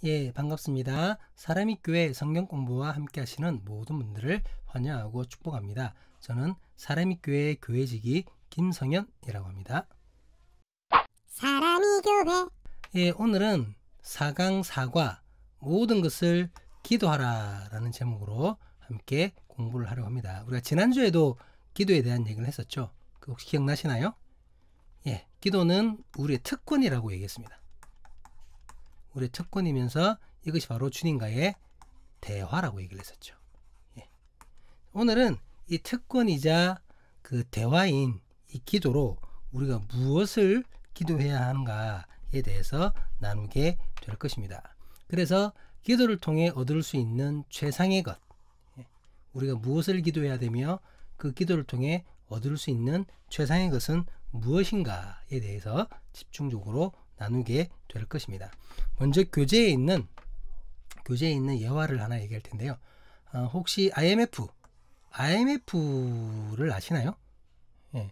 예, 반갑습니다. 사람이 교회 성경 공부와 함께 하시는 모든 분들을 환영하고 축복합니다. 저는 사람이 교회의 교회지기 김성현이라고 합니다. 사람이 교회. 예, 오늘은 4강 4과 모든 것을 기도하라 라는 제목으로 함께 공부를 하려고 합니다. 우리가 지난주에도 기도에 대한 얘기를 했었죠. 혹시 기억나시나요? 예, 기도는 우리의 특권이라고 얘기했습니다. 우리의 특권이면서 이것이 바로 주님과의 대화라고 얘기를 했었죠. 예. 오늘은 이 특권이자 그 대화인 이 기도로 우리가 무엇을 기도해야 하는가에 대해서 나누게 될 것입니다. 그래서 기도를 통해 얻을 수 있는 최상의 것, 우리가 무엇을 기도해야 되며 그 기도를 통해 얻을 수 있는 최상의 것은 무엇인가에 대해서 집중적으로 나누게 될 것입니다. 먼저 교재에 있는 예화를 하나 얘기할 텐데요. 혹시 IMF를 아시나요? 예.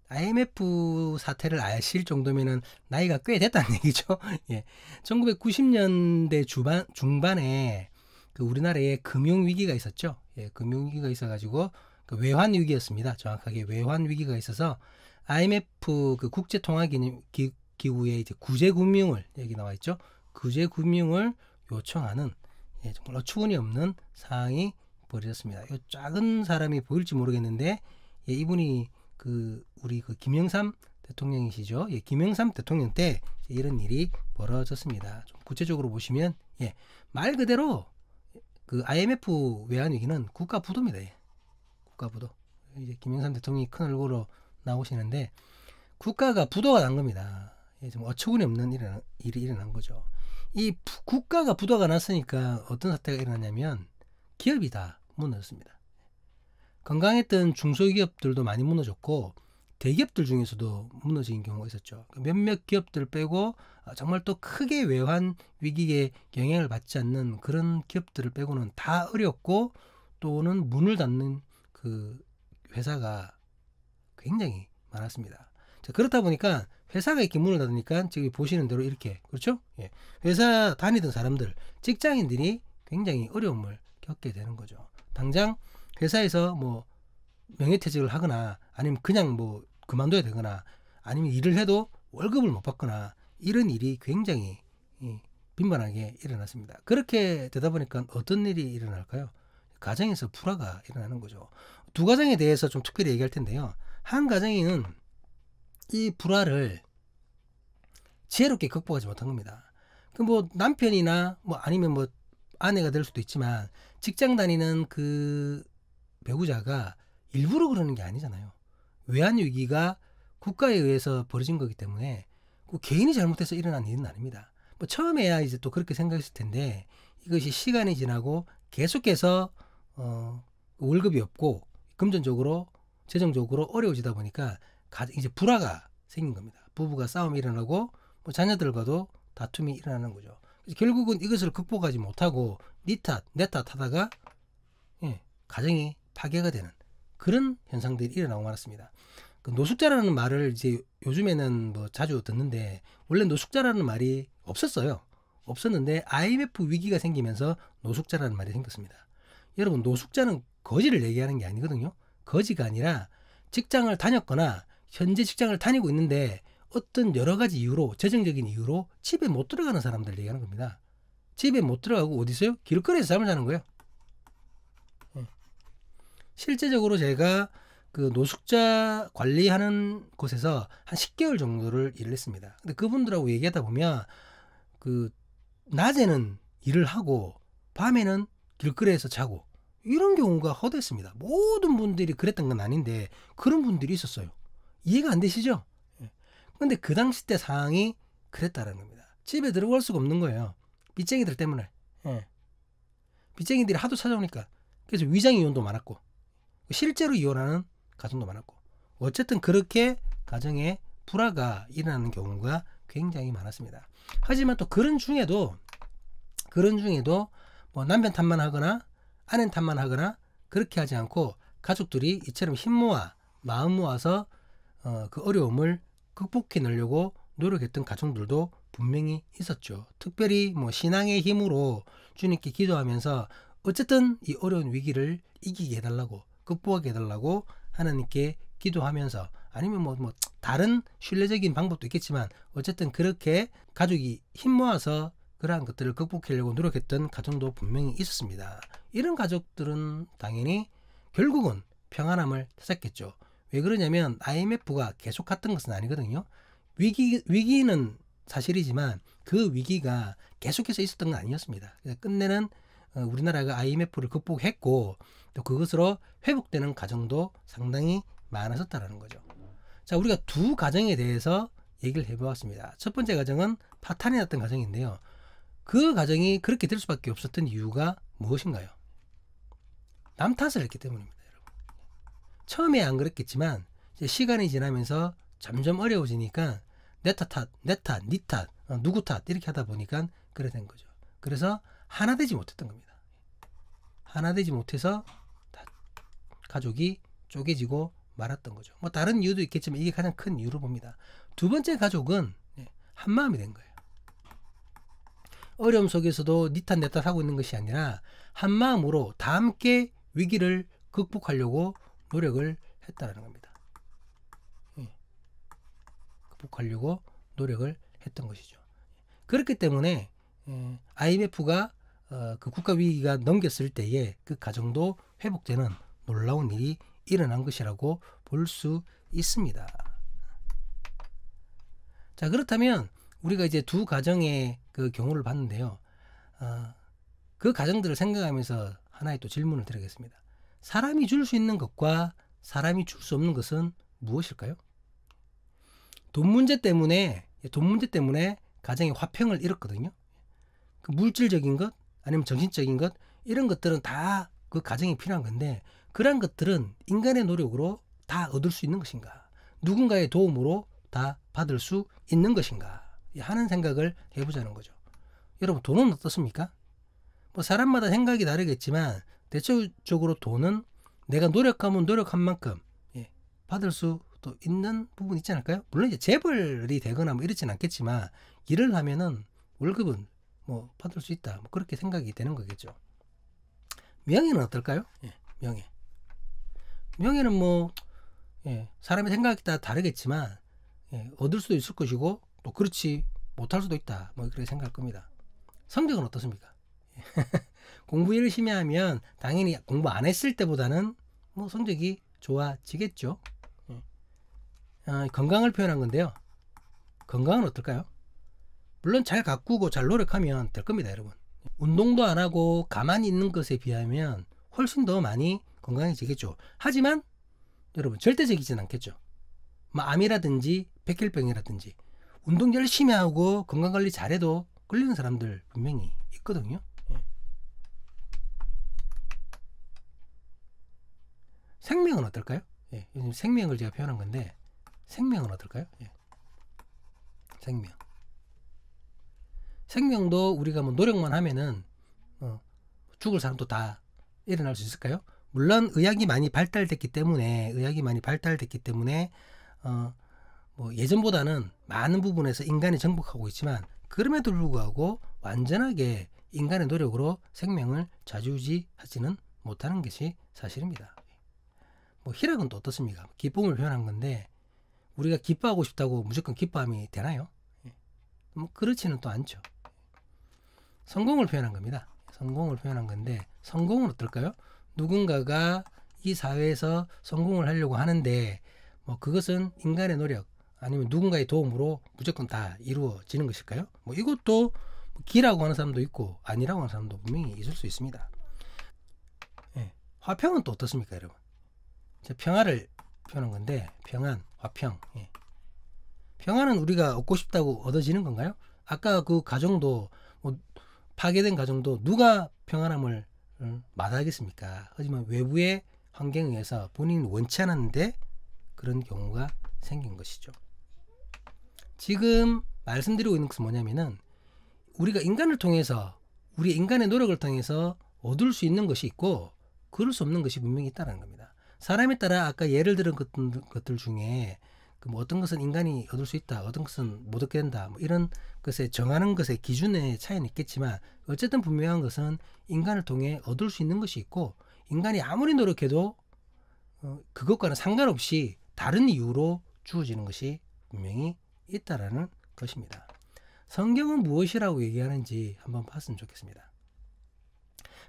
IMF 사태를 아실 정도면은 나이가 꽤 됐다는 얘기죠. 예. 1990년대 중반에 그 우리나라에 금융 위기가 있었죠. 예, 금융 위기가 있어가지고 그 외환 위기였습니다. 정확하게 외환 위기가 있어서 IMF 그 국제통화기구에 이제 구제금융을 여기 나와 있죠. 구제금융을 요청하는 정말 어처구니 없는 상황이 벌어졌습니다. 이 작은 사람이 보일지 모르겠는데 이분이 우리 김영삼 대통령이시죠. 김영삼 대통령 때 이런 일이 벌어졌습니다. 좀 구체적으로 보시면 말 그대로 그 IMF 외환 위기는 국가 부도입니다. 국가 부도. 이제 김영삼 대통령이 큰 얼굴로 나오시는데 국가가 부도가 난 겁니다. 좀 어처구니 없는 일이 일어난 거죠. 이 국가가 부도가 났으니까 어떤 사태가 일어났냐면 기업이 다 무너졌습니다. 건강했던 중소기업들도 많이 무너졌고 대기업들 중에서도 무너진 경우가 있었죠. 몇몇 기업들 빼고 정말 또 크게 외환 위기에 영향을 받지 않는 그런 기업들을 빼고는 다 어렵고 또는 문을 닫는 그 회사가 굉장히 많았습니다. 자, 그렇다 보니까 회사가 이렇게 문을 닫으니까 지금 보시는 대로 이렇게 그렇죠? 회사 다니던 사람들, 직장인들이 굉장히 어려움을 겪게 되는 거죠. 당장 회사에서 뭐 명예퇴직을 하거나 아니면 그냥 뭐 그만둬야 되거나 아니면 일을 해도 월급을 못 받거나 이런 일이 굉장히 빈번하게 일어났습니다. 그렇게 되다 보니까 어떤 일이 일어날까요? 가정에서 불화가 일어나는 거죠. 두 가정에 대해서 좀 특별히 얘기할 텐데요. 한 가정에는 이 불화를 지혜롭게 극복하지 못한 겁니다. 그 뭐 남편이나 뭐 아니면 뭐 아내가 될 수도 있지만 직장 다니는 그 배우자가 일부러 그러는 게 아니잖아요. 외환 위기가 국가에 의해서 벌어진 거기 때문에 그 개인이 잘못해서 일어난 일은 아닙니다. 뭐 처음에야 이제 또 그렇게 생각했을 텐데 이것이 시간이 지나고 계속해서 월급이 없고 금전적으로 재정적으로 어려워지다 보니까 이제 불화가 생긴 겁니다. 부부가 싸움이 일어나고 뭐 자녀들과도 다툼이 일어나는 거죠. 그래서 결국은 이것을 극복하지 못하고 니 탓, 내 탓 하다가 가정이 파괴가 되는 그런 현상들이 일어나고 말았습니다. 그 노숙자라는 말을 이제 요즘에는 뭐 자주 듣는데 원래 노숙자라는 말이 없었어요. 없었는데 IMF 위기가 생기면서 노숙자라는 말이 생겼습니다. 여러분, 노숙자는 거지를 얘기하는 게 아니거든요. 거지가 아니라 직장을 다녔거나 현재 직장을 다니고 있는데 어떤 여러 가지 이유로, 재정적인 이유로 집에 못 들어가는 사람들 얘기하는 겁니다. 집에 못 들어가고 어디 있어요? 길거리에서 잠을 자는 거예요. 실제적으로 제가 그 노숙자 관리하는 곳에서 한 10개월 정도를 일을 했습니다. 근데 그분들하고 얘기하다 보면 그 낮에는 일을 하고 밤에는 길거리에서 자고 이런 경우가 허다했습니다. 모든 분들이 그랬던 건 아닌데 그런 분들이 있었어요. 이해가 안 되시죠? 근데 그 당시 때 상황이 그랬다는 겁니다. 집에 들어갈 수가 없는 거예요. 빚쟁이들 때문에. 빚쟁이들이 하도 찾아오니까. 그래서 위장 이혼도 많았고 실제로 이혼하는 가정도 많았고 어쨌든 그렇게 가정에 불화가 일어나는 경우가 굉장히 많았습니다. 하지만 또 그런 중에도 뭐 남편 탓만 하거나 아내 탓만 하거나 그렇게 하지 않고 가족들이 이처럼 힘 모아 마음 모아서 그 어려움을 극복해 내려고 노력했던 가정들도 분명히 있었죠. 특별히 뭐 신앙의 힘으로 주님께 기도하면서 어쨌든 이 어려운 위기를 이기게 해달라고, 극복하게 해달라고 하나님께 기도하면서, 아니면 뭐 다른 신뢰적인 방법도 있겠지만 어쨌든 그렇게 가족이 힘 모아서 그러한 것들을 극복하려고 노력했던 가정도 분명히 있었습니다. 이런 가족들은 당연히 결국은 평안함을 찾았겠죠. 왜 그러냐면 IMF가 계속 갔던 것은 아니거든요. 위기는 사실이지만 그 위기가 계속해서 있었던 건 아니었습니다. 끝내는 우리나라가 IMF를 극복했고 또 그것으로 회복되는 가정도 상당히 많았었다는 거죠. 자, 우리가 두 가정에 대해서 얘기를 해보았습니다. 첫 번째 가정은 파탄이 났던 가정인데요. 그 가정이 그렇게 될 수밖에 없었던 이유가 무엇인가요? 남 탓을 했기 때문입니다. 여러분. 처음에 안 그랬겠지만 이제 시간이 지나면서 점점 어려워지니까 내 탓, 네 탓, 누구 탓 이렇게 하다 보니까 그래 된 거죠. 그래서 하나 되지 못했던 겁니다. 하나 되지 못해서 가족이 쪼개지고 말았던 거죠. 뭐 다른 이유도 있겠지만 이게 가장 큰 이유로 봅니다. 두 번째 가족은 한 마음이 된 거예요. 어려움 속에서도 니 탓 내 탓 하고 있는 것이 아니라 한 마음으로 다 함께 위기를 극복하려고 노력을 했다는 겁니다. 극복하려고 노력을 했던 것이죠. 그렇기 때문에 IMF가 그 국가 위기가 넘겼을 때에 그 가정도 회복되는 놀라운 일이 일어난 것이라고 볼 수 있습니다. 자, 그렇다면 우리가 이제 두 가정의 그 경우를 봤는데요. 그 가정들을 생각하면서 하나의 또 질문을 드리겠습니다. 사람이 줄 수 있는 것과 사람이 줄 수 없는 것은 무엇일까요? 돈 문제 때문에 가정의 화평을 잃었거든요. 그 물질적인 것 아니면 정신적인 것 이런 것들은 다 그 가정이 필요한 건데 그러한 것들은 인간의 노력으로 다 얻을 수 있는 것인가? 누군가의 도움으로 다 받을 수 있는 것인가? 하는 생각을 해보자는 거죠. 여러분, 돈은 어떻습니까? 뭐 사람마다 생각이 다르겠지만 대체적으로 돈은 내가 노력하면 노력한 만큼 받을 수도 있는 부분 있지 않을까요? 물론 이제 재벌이 되거나 뭐 이렇진 않겠지만 일을 하면은 월급은 뭐 받을 수 있다. 뭐 그렇게 생각이 되는 거겠죠. 명예는 어떨까요? 명예는 뭐 사람의 생각에 따라 다르겠지만 얻을 수도 있을 것이고 또 그렇지 못할 수도 있다. 뭐 그렇게 생각할 겁니다. 성적은 어떻습니까? 공부 열심히 하면 당연히 공부 안 했을 때보다는 뭐 성적이 좋아지겠죠. 건강을 표현한 건데요. 건강은 어떨까요? 물론 잘 가꾸고 잘 노력하면 될 겁니다, 여러분. 운동도 안 하고 가만히 있는 것에 비하면 훨씬 더 많이 건강해지겠죠. 하지만 여러분 절대적이진 않겠죠. 뭐 암이라든지 백혈병이라든지 운동 열심히 하고 건강관리 잘해도 걸리는 사람들 분명히 있거든요. 생명은 어떨까요? 요즘 생명을 제가 표현한 건데 생명은 어떨까요? 생명도 우리가 뭐 노력만 하면은 죽을 사람도 다 일어날 수 있을까요? 물론 의학이 많이 발달됐기 때문에 뭐 예전보다는 많은 부분에서 인간이 정복하고 있지만 그럼에도 불구하고 완전하게 인간의 노력으로 생명을 좌지우지하지는 못하는 것이 사실입니다. 뭐 희락은 또 어떻습니까? 기쁨을 표현한 건데 우리가 기뻐하고 싶다고 무조건 기뻐함이 되나요? 뭐 그렇지는 또 않죠. 성공을 표현한 겁니다. 성공을 표현한 건데 성공은 어떨까요? 누군가가 이 사회에서 성공을 하려고 하는데 뭐 그것은 인간의 노력 아니면 누군가의 도움으로 무조건 다 이루어지는 것일까요? 뭐 이것도 기라고 하는 사람도 있고 아니라고 하는 사람도 분명히 있을 수 있습니다. 화평은 또 어떻습니까, 여러분? 제가 평화를 표현한 건데 평안, 화평. 평안은 우리가 얻고 싶다고 얻어지는 건가요? 아까 그 가정도 뭐 파괴된 가정도 누가 평안함을 마다하겠습니까? 하지만 외부의 환경에 의해서 본인이 원치 않았는데 그런 경우가 생긴 것이죠. 지금 말씀드리고 있는 것은 뭐냐면은 우리가 인간을 통해서 우리 인간의 노력을 통해서 얻을 수 있는 것이 있고 그럴 수 없는 것이 분명히 있다는 겁니다. 사람에 따라 아까 예를 들은 것들 중에 뭐 어떤 것은 인간이 얻을 수 있다, 어떤 것은 못 얻게 된다, 뭐 이런 것에 정하는 것의 기준의 차이는 있겠지만 어쨌든 분명한 것은 인간을 통해 얻을 수 있는 것이 있고 인간이 아무리 노력해도 그것과는 상관없이 다른 이유로 주어지는 것이 분명히 있다라는 것입니다. 성경은 무엇이라고 얘기하는지 한번 봤으면 좋겠습니다.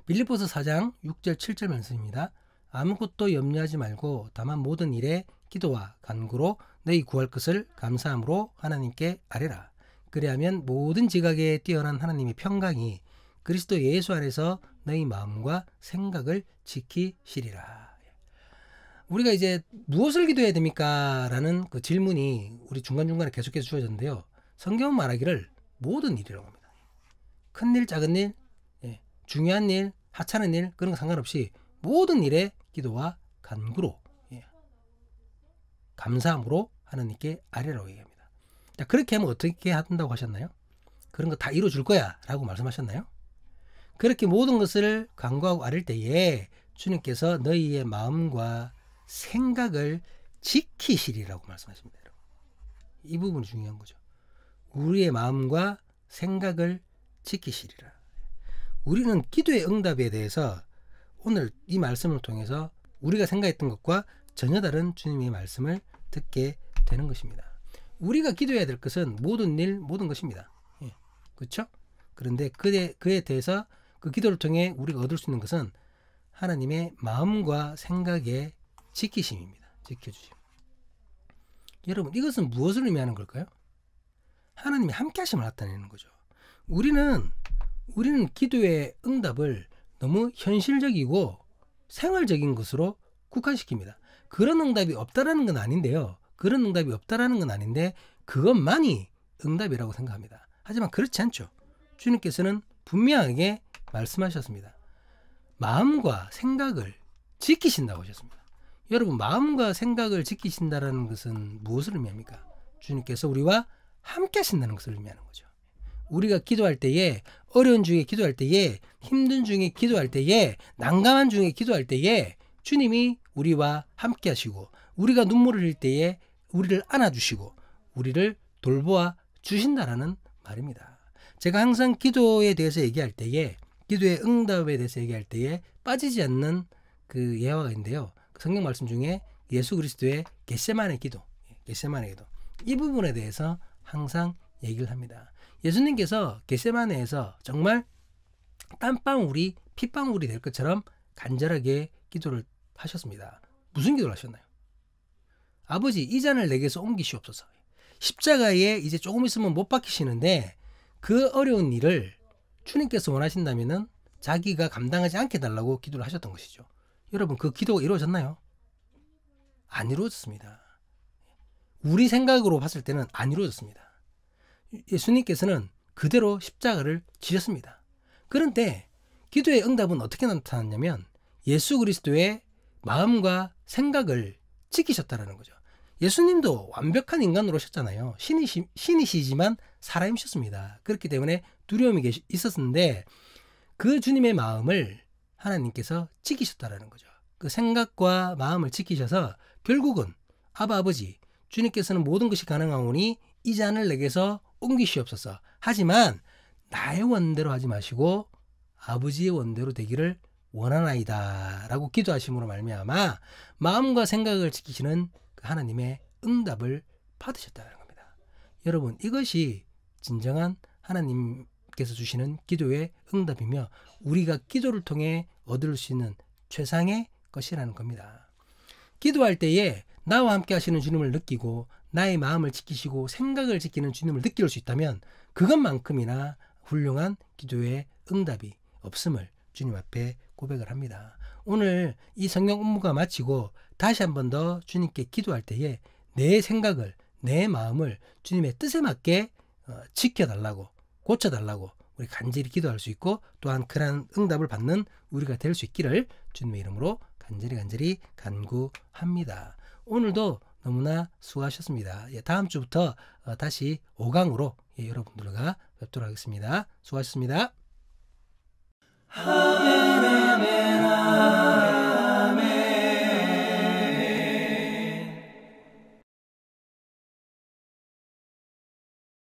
빌립보서 4장 6절 7절 말씀입니다. 아무것도 염려하지 말고 다만 모든 일에 기도와 간구로 너희 구할 것을 감사함으로 하나님께 아뢰라. 그리하면 모든 지각에 뛰어난 하나님의 평강이 그리스도 예수 안에서 너희 마음과 생각을 지키시리라. 우리가 이제 무엇을 기도해야 됩니까? 라는 그 질문이 우리 중간중간에 계속해서 주어졌는데요. 성경은 말하기를 모든 일이라고 합니다. 큰일, 작은 일, 중요한 일, 하찮은 일, 그런 거 상관없이 모든 일에 기도와 간구로, 감사함으로 하나님께 아뢰라고 얘기합니다. 자, 그렇게 하면 어떻게 한다고 하셨나요? 그런 거 다 이루어줄 거야 라고 말씀하셨나요? 그렇게 모든 것을 간구하고 아뢰 때에 주님께서 너희의 마음과 생각을 지키시리라고 말씀하십니다. 이 부분이 중요한 거죠. 우리의 마음과 생각을 지키시리라. 우리는 기도의 응답에 대해서 오늘 이 말씀을 통해서 우리가 생각했던 것과 전혀 다른 주님의 말씀을 듣게 되는 것입니다. 우리가 기도해야 될 것은 모든 일, 모든 것입니다. 그렇죠? 그런데 그에 대해서 그 기도를 통해 우리가 얻을 수 있는 것은 하나님의 마음과 생각의 지키심입니다. 지켜주심. 여러분, 이것은 무엇을 의미하는 걸까요? 하나님이 함께 하심을 나타내는 거죠. 우리는 기도의 응답을 너무 현실적이고 생활적인 것으로 국한시킵니다. 그런 응답이 없다라는 건 아닌데요. 그런 응답이 없다라는 건 아닌데 그것만이 응답이라고 생각합니다. 하지만 그렇지 않죠. 주님께서는 분명하게 말씀하셨습니다. 마음과 생각을 지키신다고 하셨습니다. 여러분, 마음과 생각을 지키신다라는 것은 무엇을 의미합니까? 주님께서 우리와 함께 하신다는 것을 의미하는 거죠. 우리가 기도할 때에, 어려운 중에 기도할 때에, 힘든 중에 기도할 때에, 난감한 중에 기도할 때에 주님이 우리와 함께 하시고 우리가 눈물을 흘릴 때에 우리를 안아주시고 우리를 돌보아 주신다라는 말입니다. 제가 항상 기도에 대해서 얘기할 때에, 기도의 응답에 대해서 얘기할 때에 빠지지 않는 그 예화가 있는데요. 성경 말씀 중에 예수 그리스도의 겟세마네 기도, 이 부분에 대해서 항상 얘기를 합니다. 예수님께서 겟세마네에서 정말 땀방울이 핏방울이 될 것처럼 간절하게 기도를 하셨습니다. 무슨 기도를 하셨나요? 아버지, 이 잔을 내게서 옮기시옵소서. 십자가에 이제 조금 있으면 못 박히시는데 그 어려운 일을 주님께서 원하신다면은 자기가 감당하지 않게 달라고 기도를 하셨던 것이죠. 여러분, 그 기도가 이루어졌나요? 안 이루어졌습니다. 우리 생각으로 봤을 때는 안 이루어졌습니다. 예수님께서는 그대로 십자가를 지셨습니다. 그런데 기도의 응답은 어떻게 나타났냐면 예수 그리스도의 마음과 생각을 지키셨다라는 거죠. 예수님도 완벽한 인간으로 오셨잖아요. 신이시지만 사람이셨습니다. 그렇기 때문에 두려움이 있었는데 그 주님의 마음을 하나님께서 지키셨다라는 거죠. 그 생각과 마음을 지키셔서 결국은 아버지, 주님께서는 모든 것이 가능하오니 이 잔을 내게서 옮기시옵소서. 하지만 나의 원대로 하지 마시고 아버지의 원대로 되기를 원하나이다 라고 기도하심으로 말미암아 마음과 생각을 지키시는 그 하나님의 응답을 받으셨다는 겁니다. 여러분, 이것이 진정한 하나님께서 주시는 기도의 응답이며 우리가 기도를 통해 얻을 수 있는 최상의 것이라는 겁니다. 기도할 때에 나와 함께 하시는 주님을 느끼고 나의 마음을 지키시고 생각을 지키는 주님을 느낄 수 있다면 그것만큼이나 훌륭한 기도의 응답이 없음을 주님 앞에 고백을 합니다. 오늘 이 성경 업무가 마치고 다시 한 번 더 주님께 기도할 때에 내 생각을, 내 마음을 주님의 뜻에 맞게 지켜달라고, 고쳐달라고 우리 간절히 기도할 수 있고 또한 그러한 응답을 받는 우리가 될 수 있기를 주님의 이름으로 간절히 간구합니다. 오늘도 너무나 수고하셨습니다. 다음 주부터 다시 5강으로 여러분들과 뵙도록 하겠습니다. 수고하셨습니다. 아멘, 아멘, 아멘.